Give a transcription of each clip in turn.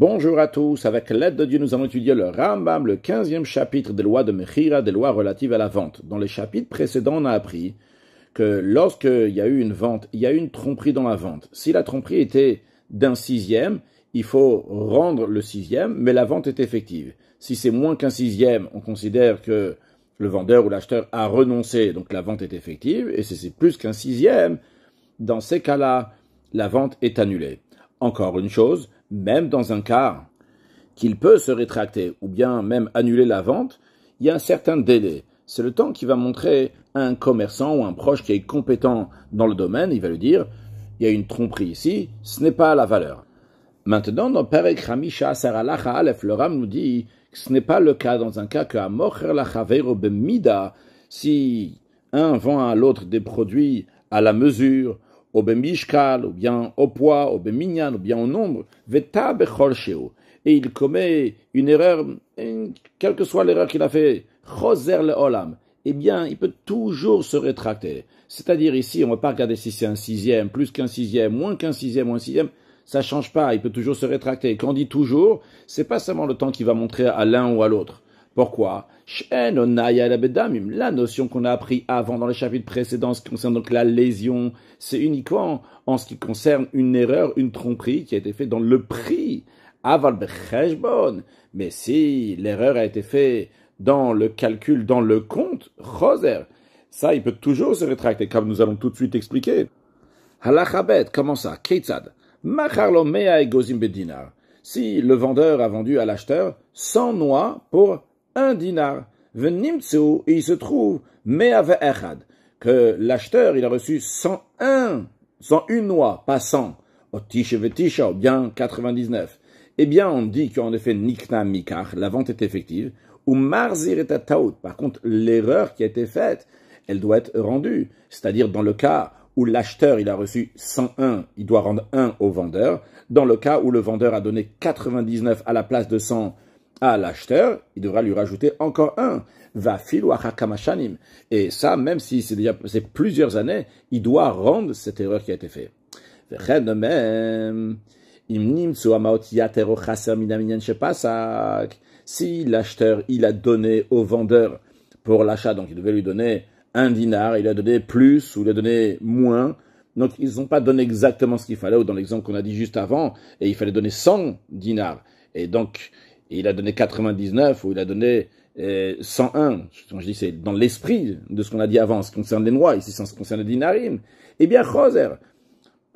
Bonjour à tous, avec l'aide de Dieu, nous allons étudier le Rambam, le 15e chapitre des lois de Mechira, des lois relatives à la vente. Dans les chapitres précédents, on a appris que lorsqu'il y a eu une vente, il y a eu une tromperie dans la vente. Si la tromperie était d'un sixième, il faut rendre le sixième, mais la vente est effective. Si c'est moins qu'un sixième, on considère que le vendeur ou l'acheteur a renoncé, donc la vente est effective, et si c'est plus qu'un sixième, dans ces cas-là, la vente est annulée. Encore une chose, même dans un cas qu'il peut se rétracter ou bien même annuler la vente, il y a un certain délai. C'est le temps qui va montrer à un commerçant ou un proche qui est compétent dans le domaine, il va lui dire, il y a une tromperie ici, ce n'est pas la valeur. Maintenant, dans Perek Hamisha Saralacha Aleph, le Ram nous dit que ce n'est pas le cas dans un cas que Amocher Lachaveiro Bemida, si un vend à l'autre des produits à la mesure, au bemishkal, ou bien au poids, au beminyan, ou bien au nombre, veta bechol sheo. Et il commet une erreur, quelle que soit l'erreur qu'il a fait, choser le olam, eh bien, il peut toujours se rétracter. C'est-à-dire ici, on ne va pas regarder si c'est un sixième, plus qu'un sixième, moins qu'un sixième ou un sixième, ça change pas, il peut toujours se rétracter. Quand on dit toujours, c'est pas seulement le temps qu'il va montrer à l'un ou à l'autre. Pourquoi? La notion qu'on a appris avant dans les chapitres précédents, ce qui concerne donc la lésion, c'est uniquement en ce qui concerne une erreur, une tromperie qui a été faite dans le prix. Aval becheshbon. Mais si l'erreur a été faite dans le calcul, dans le compte, choser, ça, il peut toujours se rétracter, comme nous allons tout de suite expliquer. Halachabet, comment ça? Keitzad. Macharlo mea egozim bedinar. Si le vendeur a vendu à l'acheteur 100 noix pour 1 dinar, venimtsu, et il se trouve me'ave echad, que l'acheteur il a reçu 101 noix, pas 100, otish vetisha, ou bien 99. Eh bien, on dit qu'en effet nikna mikach, la vente est effective, ou marzir et taout. Par contre, l'erreur qui a été faite, elle doit être rendue. C'est-à-dire dans le cas où l'acheteur il a reçu 101, il doit rendre 1 au vendeur. Dans le cas où le vendeur a donné 99 à la place de 100 à l'acheteur, il devra lui rajouter encore 1. Va fil ou achakamashanim. Et ça, même si c'est plusieurs années, il doit rendre cette erreur qui a été faite. Si l'acheteur il a donné au vendeur pour l'achat, donc il devait lui donner 1 dinar, il a donné plus ou il a donné moins. Donc, ils n'ont pas donné exactement ce qu'il fallait, ou dans l'exemple qu'on a dit juste avant, et il fallait donner 100 dinars. Et donc, il a donné 99, ou il a donné 101. Je dis, c'est dans l'esprit de ce qu'on a dit avant, ce qui concerne les noix, ici, ce qui concerne les dinarim. Eh bien, choser,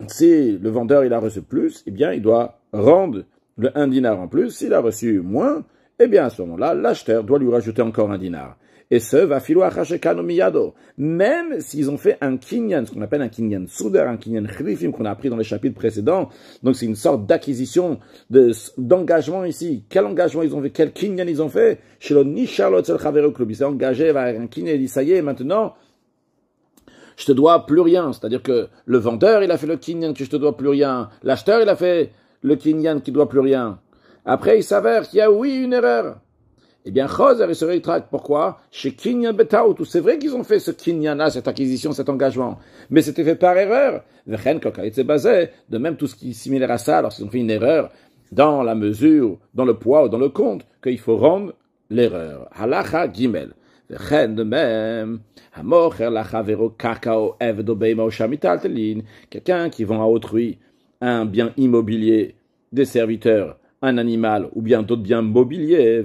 si le vendeur, il a reçu plus, eh bien, il doit rendre le 1 dinar en plus. S'il a reçu moins, eh bien, à ce moment-là, l'acheteur doit lui rajouter encore 1 dinar. Et ce, va filoua chashekano miyado. Même s'ils ont fait un kinyan, ce qu'on appelle un kinyan souder, un kinyan chrifim qu'on a appris dans les chapitres précédents. Donc c'est une sorte d'acquisition, d'engagement ici. Quel engagement ils ont fait? Quel kinyan ils ont fait? Chez le nishalot tzel chavero klub. Il s'est engagé vers un kinyan, il dit, ça y est, maintenant, je te dois plus rien. C'est-à-dire que le vendeur, il a fait le kinyan que je te dois plus rien. L'acheteur, il a fait le kinyan qui doit plus rien. Après, il s'avère qu'il y a, oui, une erreur. Eh bien, choser, il se rétracte. Pourquoi? Chez Kinyan Betaout, c'est vrai qu'ils ont fait ce Kinyan-là, cette acquisition, cet engagement. Mais c'était fait par erreur. De même, tout ce qui est similaire à ça, alors s'ils ont fait une erreur dans la mesure, dans le poids ou dans le compte, qu'il faut rendre l'erreur. Halacha Gimel. De même, quelqu'un qui vend à autrui un bien immobilier des serviteurs, un animal ou bien d'autres biens mobiliers,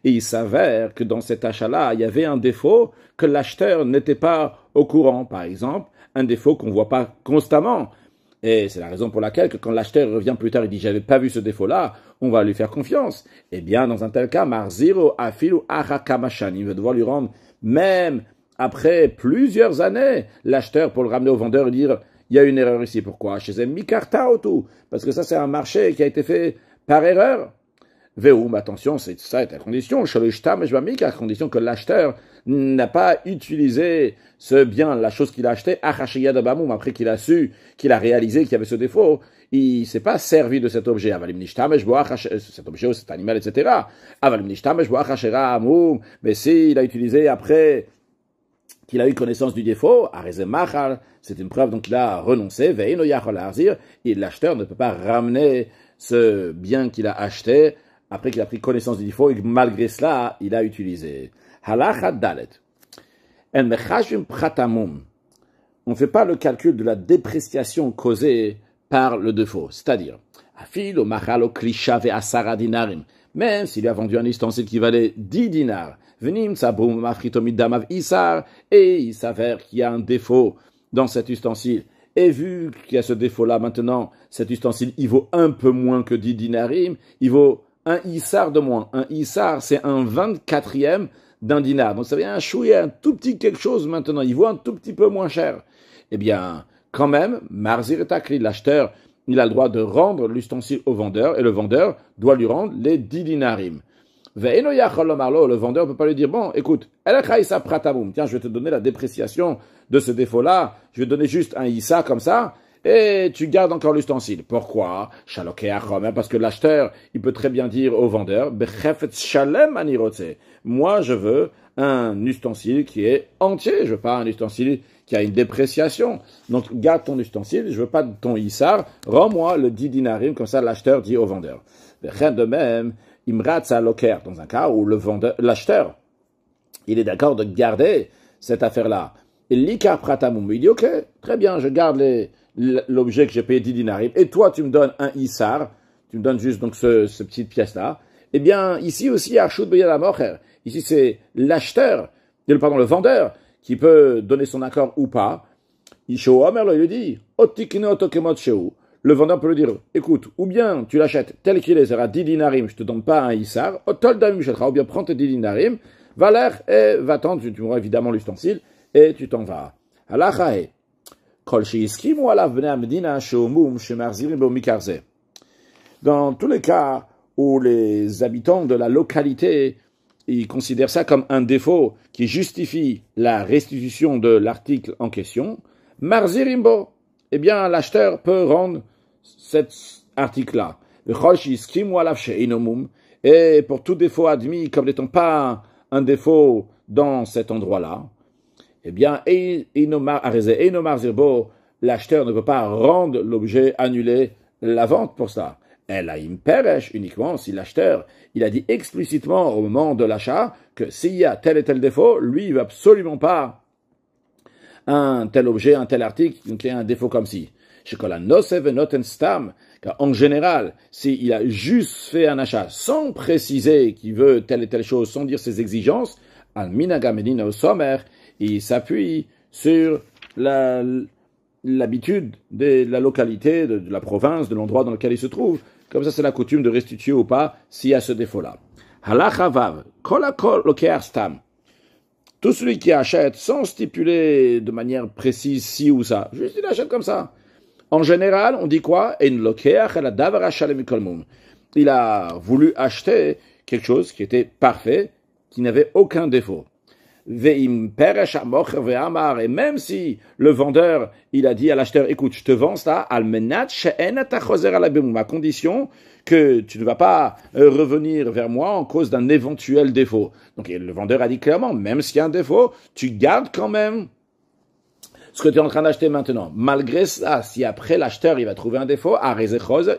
et il s'avère que dans cet achat-là, il y avait un défaut que l'acheteur n'était pas au courant. Par exemple, un défaut qu'on ne voit pas constamment. Et c'est la raison pour laquelle que quand l'acheteur revient plus tard, il dit « j'avais pas vu ce défaut-là », on va lui faire confiance. Eh bien, dans un tel cas, Marziro Afilu Achakamashan, il va devoir lui rendre, même après plusieurs années, l'acheteur pour le ramener au vendeur et dire « il y a une erreur ici. Pourquoi? Chez eux, mikarta ou tout. Parce que ça, c'est un marché qui a été fait par erreur. Veoum, attention, c'est ça est la condition. À condition que l'acheteur n'a pas utilisé ce bien, la chose qu'il a acheté, après qu'il a su, qu'il a réalisé qu'il y avait ce défaut. Il s'est pas servi de cet objet. Cet objet, cet animal, etc. Mais s'il a utilisé après qu'il a eu connaissance du défaut, c'est une preuve, donc il a renoncé, et l'acheteur ne peut pas ramener ce bien qu'il a acheté après qu'il a pris connaissance du défaut et que malgré cela, il a utilisé. Halacha dalet. On ne fait pas le calcul de la dépréciation causée par le défaut, c'est-à-dire, même s'il a vendu un ustensile qui valait 10 dinars, et il s'avère qu'il y a un défaut dans cet ustensile, et vu qu'il y a ce défaut-là maintenant, cet ustensile, il vaut un peu moins que 10 dinarim, il vaut un issar de moins. Un issar, c'est un 24e d'un dinar. Donc ça vient chouiller un tout petit quelque chose maintenant, il vaut un tout petit peu moins cher. Eh bien, quand même, Marzir et Takli, l'acheteur, il a le droit de rendre l'ustensile au vendeur, et le vendeur doit lui rendre les 10 dinarim. Le vendeur ne peut pas lui dire, bon, écoute, tiens, je vais te donner la dépréciation de ce défaut-là, je vais te donner juste un issa comme ça, et tu gardes encore l'ustensile. Pourquoi? Parce que l'acheteur, il peut très bien dire au vendeur, moi, je veux un ustensile qui est entier, je veux pas un ustensile qui a une dépréciation. Donc, garde ton ustensile, je veux pas ton issar, rends-moi le 10 dinarim, comme ça l'acheteur dit au vendeur. De même, imratza loker, dans un cas où l'acheteur, il est d'accord de garder cette affaire-là. Et l'ikar pratamum, il dit, ok, très bien, je garde l'objet que j'ai payé 10 dinarim, et toi, tu me donnes un issar, tu me donnes juste donc ce petite pièce-là. Eh bien, ici aussi, arshut beyad mocher. Ici, c'est l'acheteur, le vendeur, qui peut donner son accord ou pas. Il lui dit, le vendeur peut lui dire, écoute, ou bien tu l'achètes tel qu'il est, ça sera 10 dinarim, je te donne pas un issar, ou bien prends tes 10 dinarim, va l'air et va-t'en, tu auras évidemment l'ustensile, et tu t'en vas. Dans tous les cas où les habitants de la localité, ils considèrent ça comme un défaut qui justifie la restitution de l'article en question, marzirimbo, eh bien l'acheteur peut rendre cet article-là. Et pour tout défaut admis comme n'étant pas un défaut dans cet endroit-là, eh bien, l'acheteur ne peut pas rendre l'objet, annuler la vente pour ça. Elle a une peresh uniquement si l'acheteur, il a dit explicitement au moment de l'achat que s'il y a tel et tel défaut, lui, il veut absolument pas un tel objet, un tel article, donc il y a un défaut comme si. Car en général, s'il a juste fait un achat sans préciser qu'il veut telle et telle chose, sans dire ses exigences, il s'appuie sur l'habitude de la localité, de la province, de l'endroit dans lequel il se trouve. Comme ça, c'est la coutume de restituer ou pas s'il y a ce défaut-là. Halacha vav, kolakol lokeach stam. Tout celui qui achète sans stipuler de manière précise ci ou ça, juste il achète comme ça. En général, on dit quoi? Il a voulu acheter quelque chose qui était parfait, qui n'avait aucun défaut. Et même si le vendeur, il a dit à l'acheteur, écoute, je te vends ça, à condition que tu ne vas pas revenir vers moi en cause d'un éventuel défaut. Donc le vendeur a dit clairement, même s'il y a un défaut, tu gardes quand même ce que tu es en train d'acheter maintenant. Malgré ça, si après l'acheteur, il va trouver un défaut,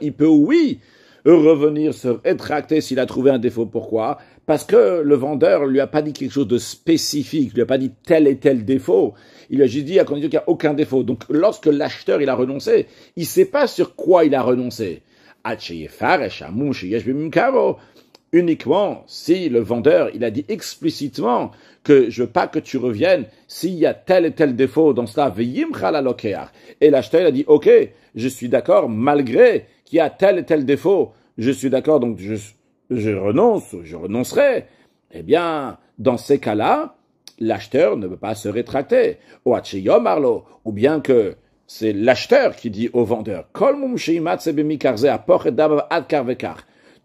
il peut, oui, revenir se rétracter s'il a trouvé un défaut. Pourquoi? Parce que le vendeur lui a pas dit quelque chose de spécifique, lui a pas dit tel et tel défaut. Il a juste dit à condition qu'il n'y a aucun défaut. Donc, lorsque l'acheteur, il a renoncé, il sait pas sur quoi il a renoncé. Uniquement si le vendeur, il a dit explicitement que je veux pas que tu reviennes s'il y a tel et tel défaut dans cela, et l'acheteur, il a dit, ok, je suis d'accord, malgré qu'il y a tel et tel défaut, je suis d'accord, donc je renonce, je renoncerai. Eh bien, dans ces cas-là, l'acheteur ne peut pas se rétracter. Ou bien que c'est l'acheteur qui dit au vendeur,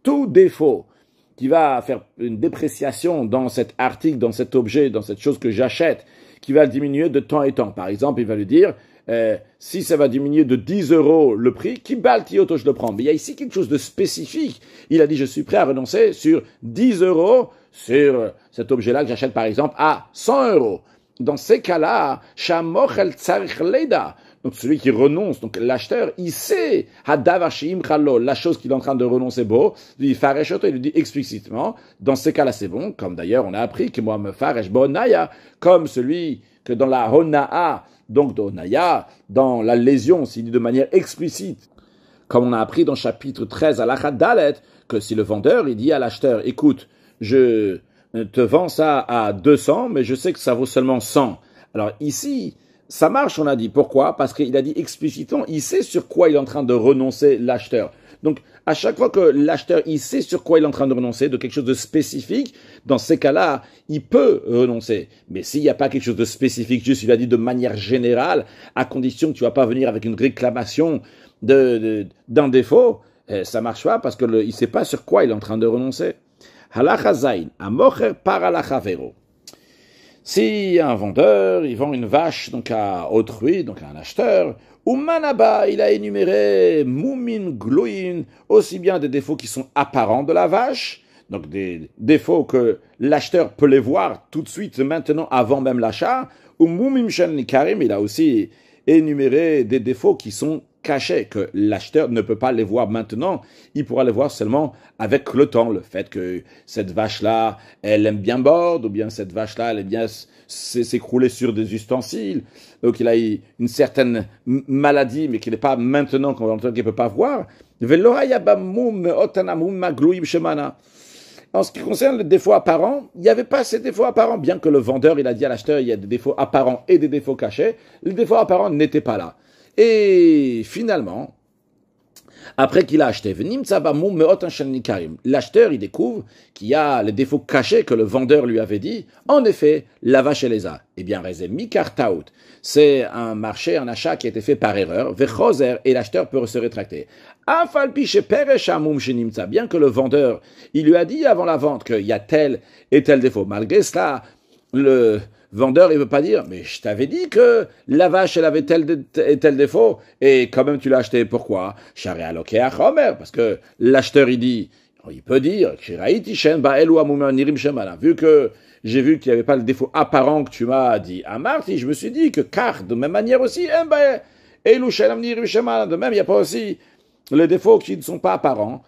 tout défaut qui va faire une dépréciation dans cet article, dans cet objet, dans cette chose que j'achète, qui va diminuer de temps et temps. Par exemple, il va lui dire, si ça va diminuer de 10 € le prix, qui baltioto je le prends. Mais il y a ici quelque chose de spécifique. Il a dit, je suis prêt à renoncer sur 10 € sur cet objet-là que j'achète par exemple à 100 €. dans ces cas-là, shamochel tzarich leda. Donc celui qui renonce, donc l'acheteur, il sait la chose qu'il est en train de renoncer beau, il lui dit explicitement, dans ces cas-là c'est bon, comme d'ailleurs on a appris que moi me faresh bonaya, comme celui que dans la honaa, donc d'onaya, dans la lésion, s'il dit de manière explicite, comme on a appris dans chapitre 13 à l'Achat Dalet, que si le vendeur il dit à l'acheteur, écoute, je te vends ça à 200, mais je sais que ça vaut seulement 100. Alors ici, ça marche, on a dit. Pourquoi? Parce qu'il a dit explicitement, il sait sur quoi il est en train de renoncer, l'acheteur. Donc, à chaque fois que l'acheteur, il sait sur quoi il est en train de renoncer, de quelque chose de spécifique, dans ces cas-là, il peut renoncer. Mais s'il n'y a pas quelque chose de spécifique, juste, il a dit de manière générale, à condition que tu vas pas venir avec une réclamation d'un défaut, ça marche pas parce que il sait pas sur quoi il est en train de renoncer. Halacha zayin, amocher par halacha vero. Si un vendeur, il vend une vache donc à autrui, donc à un acheteur, ou manaba, il a énuméré moumin gloin, aussi bien des défauts qui sont apparents de la vache, donc des défauts que l'acheteur peut les voir tout de suite, maintenant, avant même l'achat, ou mumim shen nikarim, il a aussi énuméré des défauts qui sont cachés, que l'acheteur ne peut pas les voir maintenant, il pourra les voir seulement avec le temps. Le fait que cette vache-là, elle aime bien mordre, ou bien cette vache-là, elle aime bien s'écrouler sur des ustensiles, donc il a une certaine maladie, mais qui n'est pas maintenant, qu'il ne peut pas voir. En ce qui concerne les défauts apparents, il n'y avait pas ces défauts apparents, bien que le vendeur, il a dit à l'acheteur, il y a des défauts apparents et des défauts cachés, les défauts apparents n'étaient pas là. Et finalement, après qu'il a acheté, l'acheteur, il découvre qu'il y a les défauts cachés que le vendeur lui avait dit. En effet, la vache, elle les a. Eh bien, c'est un marché, un achat qui a été fait par erreur, et l'acheteur peut se rétracter. Bien que le vendeur, il lui a dit avant la vente qu'il y a tel et tel défaut. Malgré cela, le vendeur, il veut pas dire, mais je t'avais dit que la vache, elle avait tel et tel défaut, et quand même tu l'as acheté. Pourquoi? Parce que l'acheteur, il dit, il peut dire, vu que j'ai vu qu'il n'y avait pas le défaut apparent que tu m'as dit à Marty, je me suis dit que car, de même manière aussi, de même, il n'y a pas aussi les défauts qui ne sont pas apparents.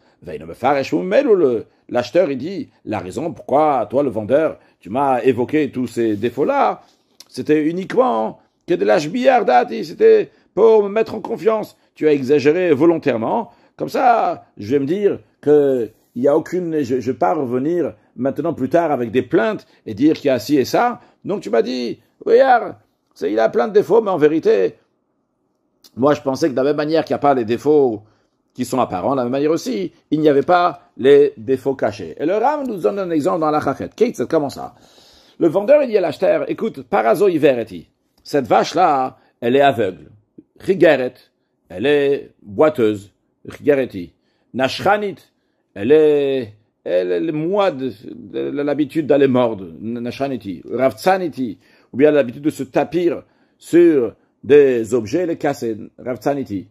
L'acheteur, il dit, la raison pourquoi, toi, le vendeur, tu m'as évoqué tous ces défauts-là, c'était uniquement que de l'ashbiyardati, c'était pour me mettre en confiance. Tu as exagéré volontairement. Comme ça, je vais me dire que il y a aucune, je vais pas revenir maintenant plus tard avec des plaintes et dire qu'il y a ci et ça. Donc tu m'as dit, regarde, il a plein de défauts, mais en vérité, moi je pensais que de la même manière qu'il n'y a pas les défauts qui sont apparents, de la même manière aussi, il n'y avait pas les défauts cachés. Et le Ram nous donne un exemple dans la Chachet. Kate, comment ça? Le vendeur, il dit à l'acheteur, écoute, parazo ivereti, cette vache-là, elle est aveugle. Rigeret, elle est boiteuse. Rigareti. Nashranit, elle est moide, elle a l'habitude d'aller mordre. Nashraniti. Ravtsaniti, ou bien elle a l'habitude de se tapir sur des objets, les casser. Ravtsaniti.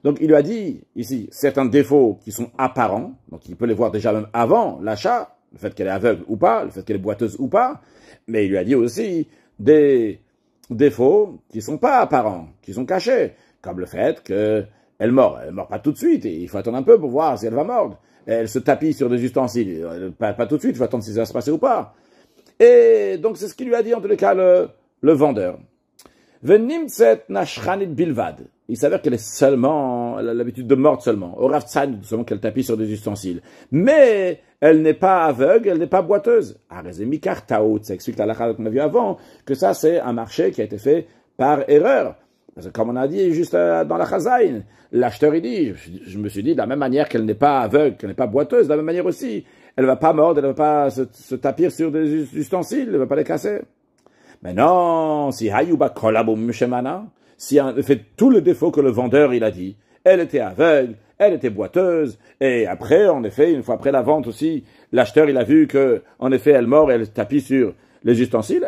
Donc, il lui a dit, ici, certains défauts qui sont apparents, donc il peut les voir déjà même avant l'achat, le fait qu'elle est aveugle ou pas, le fait qu'elle est boiteuse ou pas, mais il lui a dit aussi des défauts qui sont pas apparents, qui sont cachés, comme le fait qu'elle mord. Elle mord pas tout de suite, et il faut attendre un peu pour voir si elle va mordre. Elle se tapit sur des ustensiles, pas tout de suite, il faut attendre si ça va se passer ou pas. Et donc, c'est ce qu'il lui a dit, en tous les cas, le vendeur. Venimtset nashranit bilvad. Il s'avère qu'elle est seulement, elle a l'habitude de mordre seulement. Au Ravtsan, seulement qu'elle tapit sur des ustensiles. Mais, elle n'est pas aveugle, elle n'est pas boiteuse. Arezemikar taout, ça explique la lacha qu'on a vu avant, que ça c'est un marché qui a été fait par erreur. Parce que comme on a dit juste dans la Chazaïn, l'acheteur il dit, je me suis dit de la même manière qu'elle n'est pas aveugle, qu'elle n'est pas boiteuse, de la même manière aussi, elle ne va pas mordre, elle ne va pas se tapir sur des ustensiles, elle ne va pas les casser. Mais non, si Hayuba kolabum shemana, si en fait tout le défaut que le vendeur il a dit, elle était aveugle, elle était boiteuse, et après, en effet, une fois après la vente aussi, l'acheteur il a vu que, en effet, elle mord et elle tapit sur les ustensiles,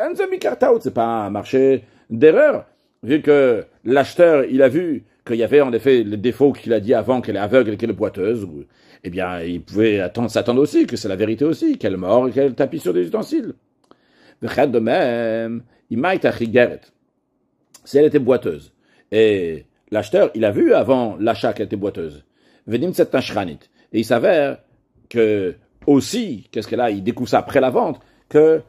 c'est pas un marché d'erreur, vu que l'acheteur il a vu qu'il y avait en effet le défaut qu'il a dit avant qu'elle est aveugle et qu'elle est boiteuse, eh bien, il pouvait s'attendre aussi que c'est la vérité aussi, qu'elle mord et qu'elle tapit sur des ustensiles. De même, Imaïta chigeret. Si elle était boiteuse. Et l'acheteur, il a vu avant l'achat qu'elle était boiteuse. Venim cette tashranit. Et il s'avère que, aussi, qu'est-ce qu'elle a? Il découvre ça après la vente, que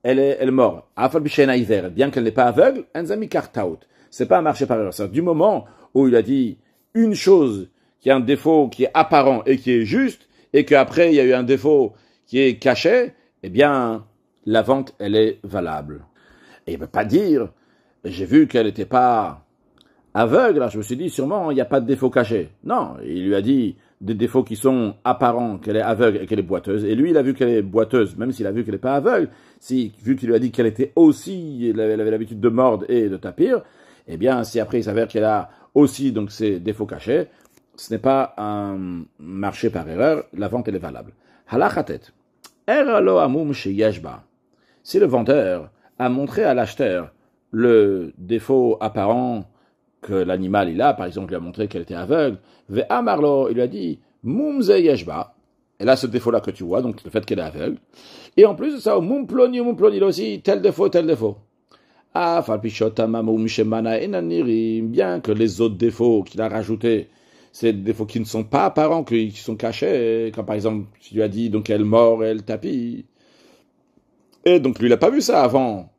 elle est morte. Afal bishena hiver. Bien qu'elle n'est pas aveugle, enzami kartaut. C'est pas un marché par erreur. C'est du moment où il a dit une chose qui a un défaut qui est apparent et qui est juste, et qu'après il y a eu un défaut qui est caché, eh bien, la vente, elle est valable. Et il ne peut pas dire, j'ai vu qu'elle n'était pas aveugle, là, je me suis dit, sûrement, il n'y a pas de défaut caché. Non, il lui a dit des défauts qui sont apparents, qu'elle est aveugle et qu'elle est boiteuse. Et lui, il a vu qu'elle est boiteuse, même s'il a vu qu'elle n'est pas aveugle, vu qu'il lui a dit qu'elle était aussi, elle avait l'habitude de mordre et de tapir, eh bien, si après il s'avère qu'elle a aussi donc ces défauts cachés, ce n'est pas un marché par erreur, la vente elle est valable. Halachatet. Eralo amum sheyeshba. Si le vendeur a montré à l'acheteur le défaut apparent que l'animal il a, par exemple, il a montré qu'elle était aveugle, ve amarlo, il lui a dit mum ze yeshba. Elle a ce défaut-là que tu vois, donc le fait qu'elle est aveugle. Et en plus de ça, mum ploni, il a aussi tel défaut, tel défaut. Bien que les autres défauts qu'il a rajoutés, c'est des défauts qui ne sont pas apparents, qui sont cachés, comme par exemple, tu lui as dit, donc elle mord, elle tapit. Et donc lui, il n'a pas vu ça avant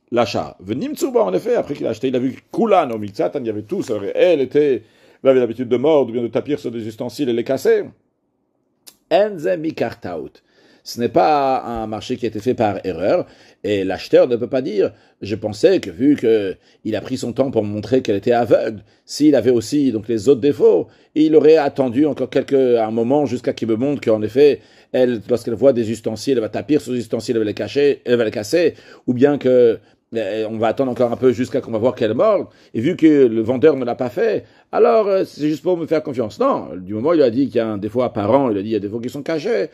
l'achat. Venim Tsuba, en effet, après qu'il a acheté, il a vu Kulan au Mitzatan, il y avait tout, elle avait l'habitude de mordre, ou bien de tapir sur des ustensiles et les casser. Enzemi kartaut. Ce n'est pas un marché qui a été fait par erreur, et l'acheteur ne peut pas dire, je pensais que vu qu'il a pris son temps pour montrer qu'elle était aveugle, s'il avait aussi donc les autres défauts, il aurait attendu encore un moment jusqu'à qu'il me montre qu'en effet, elle, lorsqu'elle voit des ustensiles, elle va tapir sur les ustensiles, elle va les casser, ou bien que on va attendre encore un peu jusqu'à qu'on va voir qu'elle mord, et vu que le vendeur ne l'a pas fait, alors c'est juste pour me faire confiance. Non, du moment où il a dit qu'il y a un défaut apparent, il a dit qu'il y a des défauts qui sont cachés,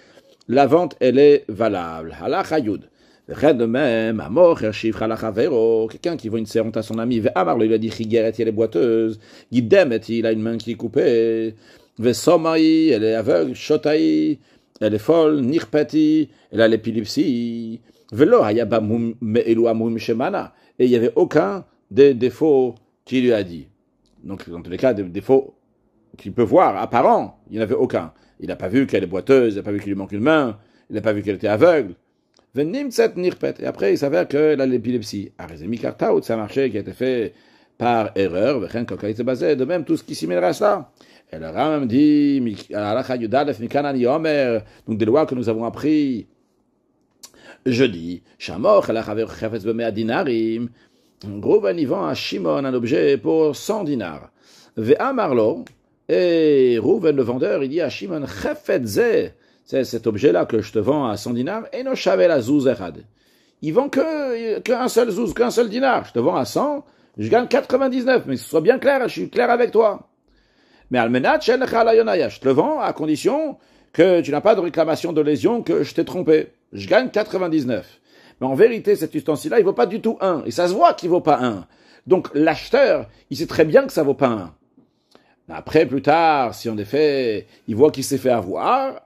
la vente, elle est valable. Halacha yud. Rien de même, amor, chiffre halacha vero, quelqu'un qui voit une servante à son ami, amar, il a dit, chigeret, elle est boiteuse, gidemet, il a une main qui est coupée, vesomai, elle est aveugle, shotai, elle est folle, nirpeti, elle a l'épilepsie, velo, hayaba mum, me'elu amum shemana, et il n'y avait aucun des défauts qu'il lui a dit. Donc, dans tous les cas, des défauts qu'il peut voir, apparents, il n'y en avait aucun. Il n'a pas vu qu'elle est boiteuse, il n'a pas vu qu'il lui manque une main, il n'a pas vu qu'elle était aveugle. Et après, il s'avère qu'elle a l'épilepsie. C'est un marché qui a été fait par erreur, de même tout ce qui s'y mêlera à cela. Et le Ram dit, donc des lois que nous avons appris jeudi, Rouven y vend à Shimon un objet pour 100 dinars. Ve'amarlo, et Rouven, le vendeur, il dit à Shimon, c'est cet objet-là que je te vends à 100 dinars, et no shavel a zouz echad. Il vend qu'un seul zouz, qu'un seul dinar. Je te vends à 100, je gagne 99, mais que ce soit bien clair, je suis clair avec toi. Mais almenat shel lecha la yonaya, je te le vends à condition que tu n'as pas de réclamation de lésion, que je t'ai trompé. Je gagne 99. Mais en vérité, cet ustensile-là, il vaut pas du tout 1. Et ça se voit qu'il vaut pas 1. Donc l'acheteur, il sait très bien que ça vaut pas 1. Après, plus tard, si en effet, il voit qu'il s'est fait avoir,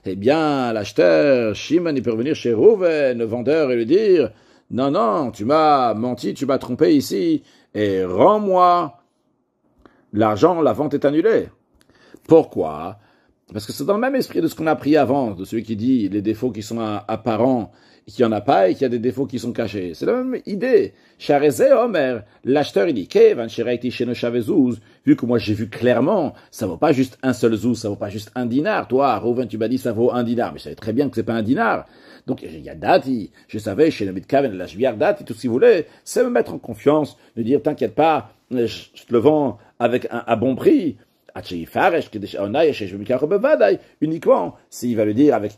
eh bien, l'acheteur, Shimon, il peut revenir chez Rouven, le vendeur, et lui dire, non, tu m'as menti, tu m'as trompé ici, et rends-moi l'argent, la vente est annulée. Pourquoi? Parce que c'est dans le même esprit de ce qu'on a appris avant, de celui qui dit les défauts qui sont apparents, et qu'il n'y en a pas, et qu'il y a des défauts qui sont cachés. C'est la même idée. Charezé Omer, l'acheteur, il dit, vu que moi j'ai vu clairement, ça vaut pas juste un seul zouz, ça vaut pas juste un dinar. Toi, Rouven, tu m'as dit ça vaut un dinar, mais je savais très bien que c'est pas un dinar. Donc, il y a dati, je savais, chez le Mitkaven, la Jviar dati, tout ce qu'il voulait, c'est me mettre en confiance, de dire, t'inquiète pas, je te le vends avec à bon prix. Uniquement s'il va le dire avec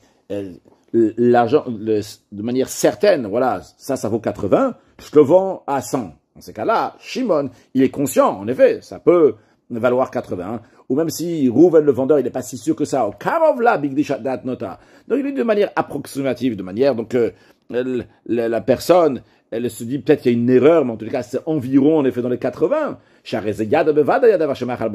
l'argent de manière certaine, voilà, ça vaut 80, je te le vends à 100. Dans ces cas-là, Shimon, il est conscient, en effet, ça peut valoir 80, ou même si Rouven, le vendeur, il n'est pas si sûr que ça, au Karovla, Bigdishat Dat Nota. Donc il est de manière approximative, de manière, donc, la personne, elle se dit peut-être qu'il y a une erreur, mais en tout cas, c'est environ, en effet, dans les 80.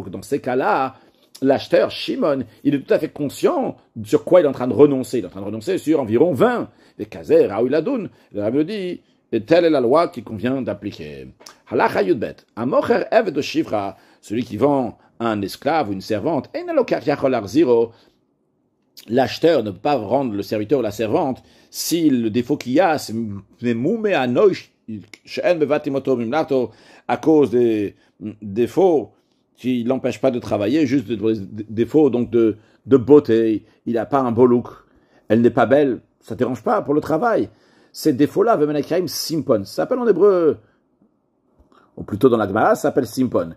Dans ces cas-là, l'acheteur, Shimon, il est tout à fait conscient sur quoi il est en train de renoncer. Il est en train de renoncer sur environ 20. Et Kazer, Raouladoun, le Rabbi dit, et telle est la loi qui convient d'appliquer. Halacha Yudbet, Amocher Ev de Shifra, celui qui vend un esclave ou une servante, l'acheteur ne peut pas rendre le serviteur ou la servante si le défaut qu'il y a, c'est à cause des défauts qui ne l'empêchent pas de travailler, juste des défauts donc de beauté, il n'a pas un beau look, elle n'est pas belle, ça ne dérange pas pour le travail. Ces défauts-là, Vemenakhaim Simpon, ça s'appelle en hébreu, ou plutôt dans la Gemara, ça s'appelle Simpon.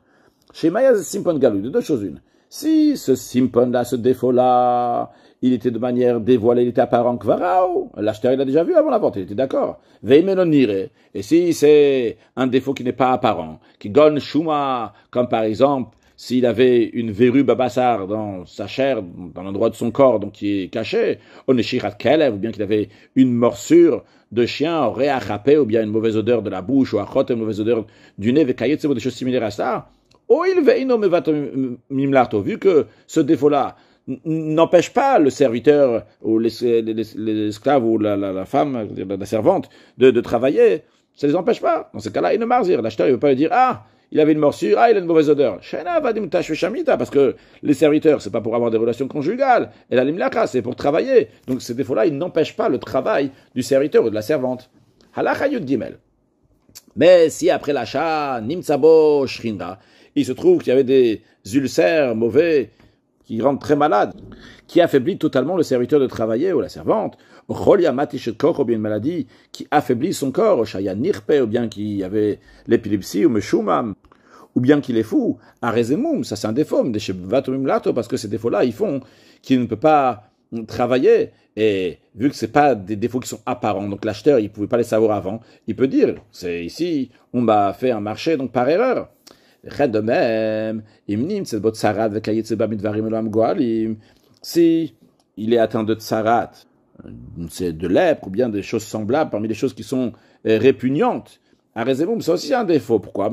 Chez Maya, Simpon Galou, de deux choses une. Si ce Simpon-là, ce défaut-là, il était de manière dévoilée, il était apparent kvarao, l'acheteur il a déjà vu avant la vente, il était d'accord. Veimelonire. Et si c'est un défaut qui n'est pas apparent, qui gonne shuma, comme par exemple, s'il avait une verrue babassar dans sa chair, dans l'endroit de son corps, donc qui est caché, oneshirat kelev, ou bien qu'il avait une morsure de chien, aurait attrapé, ou bien une mauvaise odeur de la bouche, ou achot, une mauvaise odeur du nez, vekayet, des choses similaires à ça, vu que ce défaut-là n'empêche pas le serviteur ou l'esclave ou la femme, la servante, de travailler, ça ne les empêche pas. Dans ce cas-là, il ne marzir. L'acheteur, il ne veut pas lui dire, ah, il avait une morsure, ah, il a une mauvaise odeur. Parce que les serviteurs, c'est pas pour avoir des relations conjugales. Et la limlaka, c'est pour travailler. Donc ces défauts-là, ils n'empêchent pas le travail du serviteur ou de la servante. Halacha Yud Gimel. Mais si après l'achat, Nimtsabo Shrinda, il se trouve qu'il y avait des ulcères mauvais qui rendent très malade, qui affaiblit totalement le serviteur de travailler ou la servante, ou bien une maladie qui affaiblit son corps, ou bien qui avait l'épilepsie, ou meshumam, ou bien qu'il est fou, arezemum, ça c'est un défaut, parce que ces défauts-là, ils font qu'il ne peut pas travailler, et vu que c'est pas des défauts qui sont apparents, donc l'acheteur, il pouvait pas les savoir avant, il peut dire, c'est ici, on m'a fait un marché, donc par erreur. De même, si il est atteint de tsarat, c'est de lèpre ou bien des choses semblables parmi les choses qui sont répugnantes, c'est aussi un défaut. Pourquoi?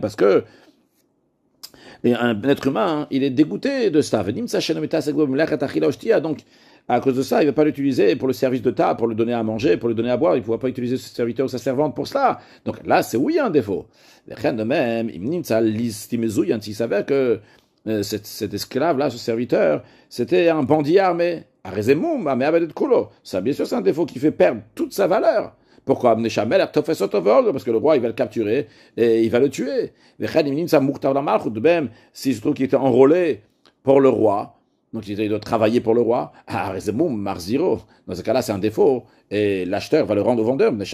Parce que un être humain, il est dégoûté de ça. Donc, à cause de ça, il ne va pas l'utiliser pour le service de table, pour le donner à manger, pour le donner à boire. Il ne pourra pas utiliser ce serviteur ou sa servante pour cela. Donc là, c'est oui un défaut. De même, il s'avère que cet esclave-là, ce serviteur, c'était un bandit armé. Ça, bien sûr, c'est un défaut qui fait perdre toute sa valeur. Pourquoi? Parce que le roi, il va le capturer et il va le tuer. S'il se trouve qu'il était enrôlé pour le roi, donc il doit travailler pour le roi, marziro. Dans ce cas-là, c'est un défaut. Et l'acheteur va le rendre au vendeur. Parce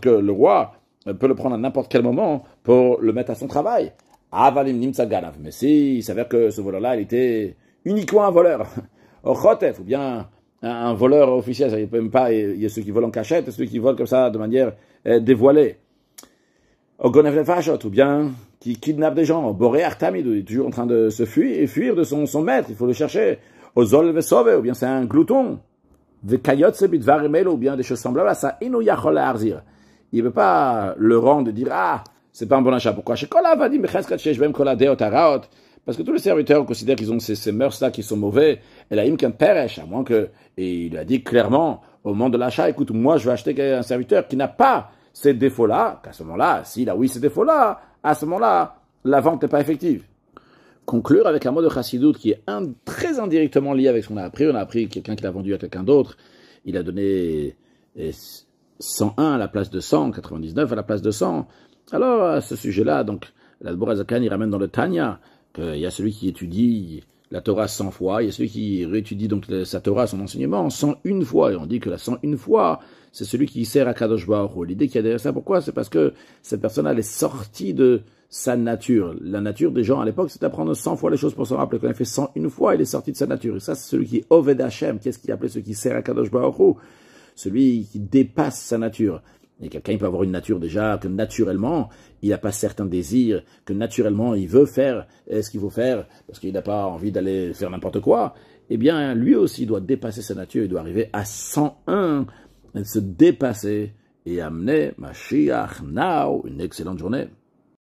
que le roi peut le prendre à n'importe quel moment pour le mettre à son travail. Mais si il s'avère que ce voleur-là, il était uniquement un voleur, ou bien un voleur officiel, il peut même pas, il y a ceux qui volent en cachette, et ceux qui volent comme ça de manière dévoilée. Ou bien qui kidnappe des gens, Boré Artamid, il est toujours en train de se fuir de son maître, il faut le chercher. Ozol Vesove, ou bien c'est un glouton. Vekayotse Bidvaremel, ou bien des choses semblables à ça, Inu Yachol Arzir. Il ne veut pas le rendre et dire, ah, c'est pas un bon achat. Pourquoi? Parce que tous les serviteurs considèrent qu'ils ont ces mœurs-là qui sont mauvais. Et là, Imken Peresh, à moins que, et il a dit clairement, au moment de l'achat, écoute, moi, je vais acheter un serviteur qui n'a pas ces défauts-là, qu'à ce moment-là, s'il a oui ces défauts-là, à ce moment-là, la vente n'est pas effective. Conclure avec un mot de Chassidut qui est très indirectement lié avec ce qu'on a appris. On a appris quelqu'un qui l'a vendu à quelqu'un d'autre. Il a donné 101 à la place de 100, 99 à la place de 100. Alors, à ce sujet-là, donc, l'Adbor Azakan, il ramène dans le Tanya qu'il y a celui qui étudie la Torah 100 fois, il y a celui qui réétudie donc sa Torah, son enseignement, 101 fois. Et on dit que la 101 fois, c'est celui qui sert à Kadosh Baruch Hu. L'idée qu'il y a derrière ça, pourquoi? C'est parce que cette personne, elle est sortie de sa nature. La nature des gens à l'époque, c'était d'apprendre 100 fois les choses pour se rappeler. Quand il fait 101 fois, il est sorti de sa nature. Et ça, c'est celui qui est Oved Hashem. Qu'est-ce qu'il appelait celui qui sert à Kadosh Baruch Hu? Celui qui dépasse sa nature. Et quelqu'un, il peut avoir une nature déjà que naturellement, il n'a pas certains désirs, que naturellement, il veut faire ce qu'il faut faire, parce qu'il n'a pas envie d'aller faire n'importe quoi. Eh bien, lui aussi, il doit dépasser sa nature, il doit arriver à 101, se dépasser et amener Mashiach now. Une excellente journée.